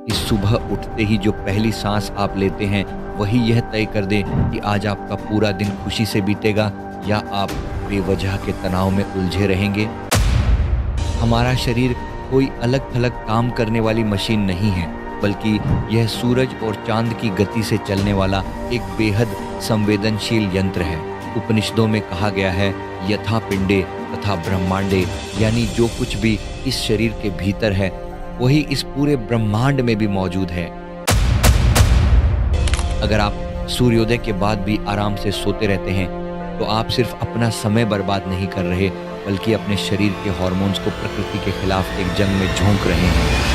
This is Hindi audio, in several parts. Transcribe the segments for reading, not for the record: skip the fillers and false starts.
कि सुबह उठते ही जो पहली सांस आप लेते हैं वही यह तय कर दे कि आज आपका पूरा दिन खुशी से बीतेगा या आप बेवजह के तनाव में उलझे रहेंगे। हमारा शरीर कोई अलग थलग काम करने वाली मशीन नहीं है, बल्कि यह सूरज और चांद की गति से चलने वाला एक बेहद संवेदनशील यंत्र है। उपनिषदों में कहा गया है, यथा पिंडे तथा ब्रह्मांडे, यानी जो कुछ भी इस शरीर के भीतर है वही इस पूरे ब्रह्मांड में भी मौजूद है। अगर आप सूर्योदय के बाद भी आराम से सोते रहते हैं तो आप सिर्फ अपना समय बर्बाद नहीं कर रहे, बल्कि अपने शरीर के हार्मोन्स को प्रकृति के खिलाफ एक जंग में झोंक रहे हैं।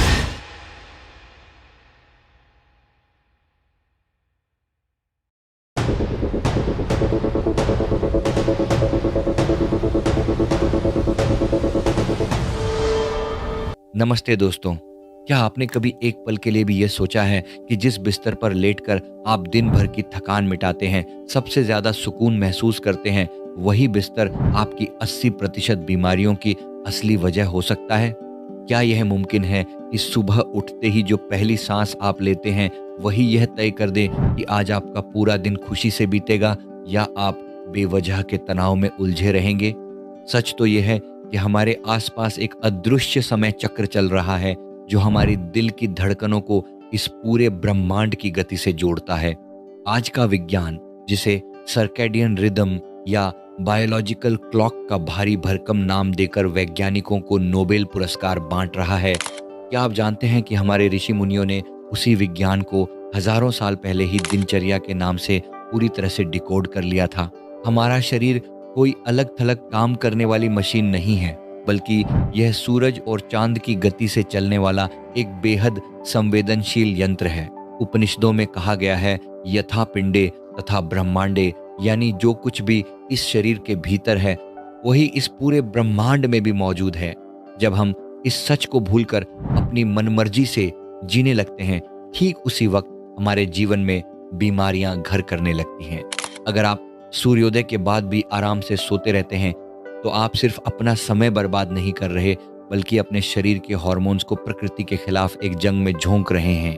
नमस्ते दोस्तों, क्या आपने कभी एक पल के लिए भी यह सोचा है कि जिस बिस्तर पर लेटकर आप दिन भर की थकान मिटाते हैं, सबसे ज्यादा सुकून महसूस करते हैं, वही बिस्तर आपकी 80% बीमारियों की असली वजह हो सकता है? क्या यह मुमकिन है कि सुबह उठते ही जो पहली सांस आप लेते हैं वही यह तय कर दे कि आज आपका पूरा दिन खुशी से बीतेगा या आप बेवजह के तनाव में उलझे रहेंगे? सच तो यह है कि हमारे आसपास एक अदृश्य समय चक्र चल रहा है जो हमारी दिल की धड़कनों को इस पूरे ब्रह्मांड की गति से जोड़ता है। आज का विज्ञान, जिसे सर्कैडियन रिदम या बायोलॉजिकल क्लॉक का भारी भरकम नाम देकर वैज्ञानिकों को नोबेल पुरस्कार बांट रहा है, क्या आप जानते हैं कि हमारे ऋषि मुनियों ने उसी विज्ञान को हजारों साल पहले ही दिनचर्या के नाम से पूरी तरह से डिकोड कर लिया था। हमारा शरीर कोई अलग थलग काम करने वाली मशीन नहीं है, बल्कि यह सूरज और चांद की गति से चलने वाला एक बेहद संवेदनशील यंत्र है। उपनिषदों में कहा गया है, यथा पिंडे तथा ब्रह्मांडे, यानी जो कुछ भी इस शरीर के भीतर है वही इस पूरे ब्रह्मांड में भी मौजूद है। जब हम इस सच को भूलकर अपनी मनमर्जी से जीने लगते हैं, ठीक उसी वक्त हमारे जीवन में बीमारियां घर करने लगती हैं। अगर आप सूर्योदय के बाद भी आराम से सोते रहते हैं तो आप सिर्फ अपना समय बर्बाद नहीं कर रहे, बल्कि अपने शरीर के हार्मोन्स को प्रकृति के खिलाफ एक जंग में झोंक रहे हैं।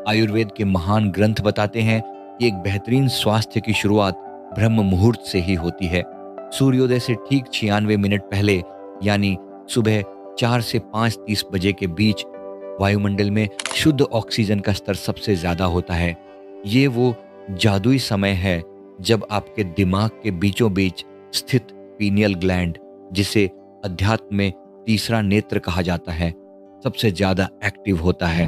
आयुर्वेद के महान ग्रंथ बताते हैं कि एक बेहतरीन स्वास्थ्य की शुरुआत ब्रह्म मुहूर्त से ही होती है। सूर्योदय से ठीक 96 मिनट पहले, यानी सुबह 4 से 5:30 बजे के बीच वायुमंडल में शुद्ध ऑक्सीजन का स्तर सबसे ज्यादा होता है। ये वो जादुई समय है जब आपके दिमाग के बीचों बीच स्थित पीनियल ग्लैंड, जिसे अध्यात्म में तीसरा नेत्र कहा जाता है, सबसे ज्यादा एक्टिव होता है।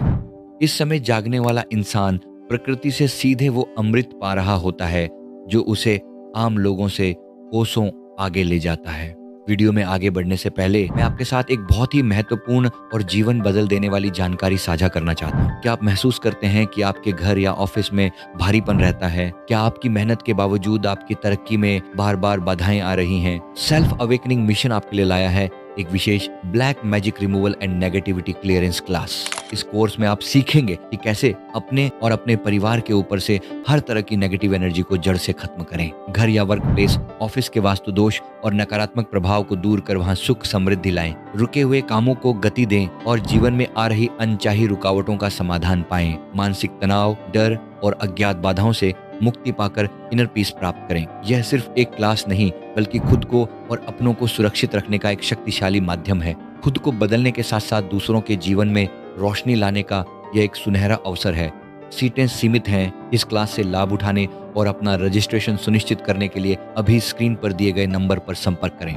इस समय जागने वाला इंसान प्रकृति से सीधे वो अमृत पा रहा होता है जो उसे आम लोगों से कोसों आगे ले जाता है। वीडियो में आगे बढ़ने से पहले मैं आपके साथ एक बहुत ही महत्वपूर्ण और जीवन बदल देने वाली जानकारी साझा करना चाहता हूँ। क्या आप महसूस करते हैं कि आपके घर या ऑफिस में भारीपन रहता है? क्या आपकी मेहनत के बावजूद आपकी तरक्की में बार बार बाधाएं आ रही हैं? सेल्फ अवेकनिंग मिशन आपके लिए लाया है एक विशेष black magic removal and negativity clearance class. इस कोर्स में आप सीखेंगे कि कैसे अपने और अपने परिवार के ऊपर से हर तरह की नेगेटिव एनर्जी को जड़ से खत्म करें। घर या वर्क प्लेस, ऑफिस के वास्तु दोष और नकारात्मक प्रभाव को दूर कर वहां सुख समृद्धि लाएं, रुके हुए कामों को गति दें और जीवन में आ रही अनचाही रुकावटों का समाधान पाएं। मानसिक तनाव, डर और अज्ञात बाधाओं से मुक्ति पाकर इनर पीस प्राप्त करें। यह सिर्फ एक क्लास नहीं, बल्कि खुद को और अपनों को सुरक्षित रखने का एक शक्तिशाली माध्यम है। खुद को बदलने के साथ साथ दूसरों के जीवन में रोशनी लाने का यह एक सुनहरा अवसर है। सीटें सीमित हैं। इस क्लास से लाभ उठाने और अपना रजिस्ट्रेशन सुनिश्चित करने के लिए अभी स्क्रीन पर दिए गए नंबर पर संपर्क करें।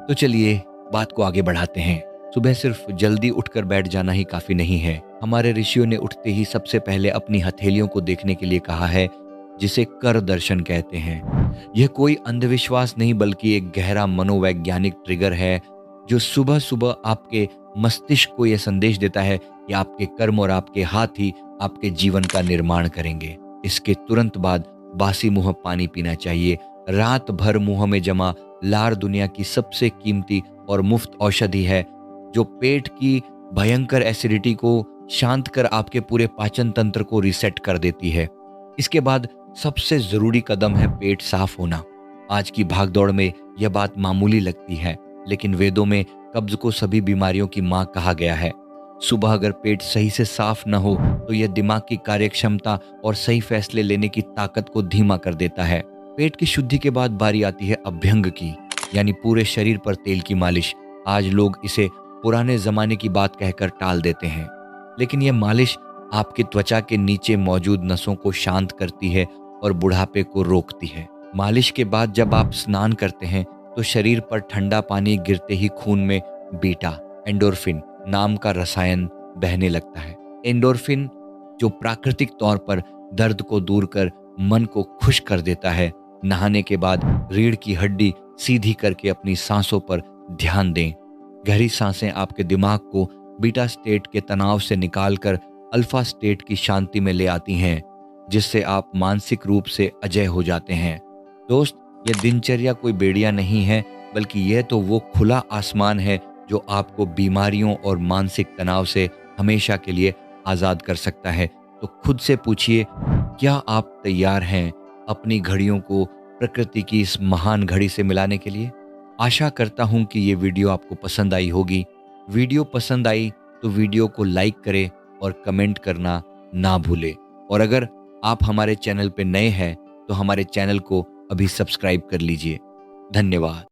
तो चलिए बात को आगे बढ़ाते हैं। सुबह सिर्फ जल्दी उठकर बैठ जाना ही काफी नहीं है। हमारे ऋषियों ने उठते ही सबसे पहले अपनी हथेलियों को देखने के लिए कहा है, जिसे कर दर्शन कहते हैं। यह कोई अंधविश्वास नहीं, बल्कि एक गहरा मनोवैज्ञानिक ट्रिगर है जो सुबह सुबह आपके मस्तिष्क को यह संदेश देता है कि आपके कर्म और आपके हाथ ही आपके जीवन का निर्माण करेंगे। इसके तुरंत बाद बासी मुंह पानी पीना चाहिए। रात भर मुंह में जमा लार दुनिया की सबसे कीमती और मुफ्त औषधि है, जो पेट की भयंकर एसिडिटी को शांत कर आपके पूरे पाचन तंत्र को रीसेट कर देती है। इसके बाद सबसे जरूरी कदम है पेट साफ होना। आज की भागदौड़ में यह बात मामूली लगती है, लेकिन वेदों में कब्ज को सभी बीमारियों की मां कहा गया है। सुबह अगर पेट सही से साफ न हो तो यह दिमाग की कार्यक्षमता और सही फैसले लेने की ताकत को धीमा कर देता है। पेट की शुद्धि के बाद बारी आती है अभ्यंग की, यानी पूरे शरीर पर तेल की मालिश। आज लोग इसे पुराने जमाने की बात कहकर टाल देते हैं, लेकिन यह मालिश आपकी त्वचा के नीचे मौजूद नसों को शांत करती है और बुढ़ापे को रोकती है। मालिश के बाद जब आप स्नान करते हैं तो शरीर पर ठंडा पानी गिरते ही खून में बीटा एंडोर्फिन नाम का रसायन बहने लगता है। एंडोर्फिन जो प्राकृतिक तौर पर दर्द को दूर कर मन को खुश कर देता है। नहाने के बाद रीढ़ की हड्डी सीधी करके अपनी सांसों पर ध्यान दें। गहरी सांसें आपके दिमाग को बीटा स्टेट के तनाव से निकालकर अल्फा स्टेट की शांति में ले आती हैं, जिससे आप मानसिक रूप से अजय हो जाते हैं। दोस्त, यह दिनचर्या कोई बेड़िया नहीं है, बल्कि यह तो वो खुला आसमान है जो आपको बीमारियों और मानसिक तनाव से हमेशा के लिए आज़ाद कर सकता है। तो खुद से पूछिए, क्या आप तैयार हैं अपनी घड़ियों को प्रकृति की इस महान घड़ी से मिलाने के लिए? आशा करता हूं कि ये वीडियो आपको पसंद आई होगी। वीडियो पसंद आई तो वीडियो को लाइक करें और कमेंट करना ना भूलें। और अगर आप हमारे चैनल पे नए हैं तो हमारे चैनल को अभी सब्सक्राइब कर लीजिए। धन्यवाद।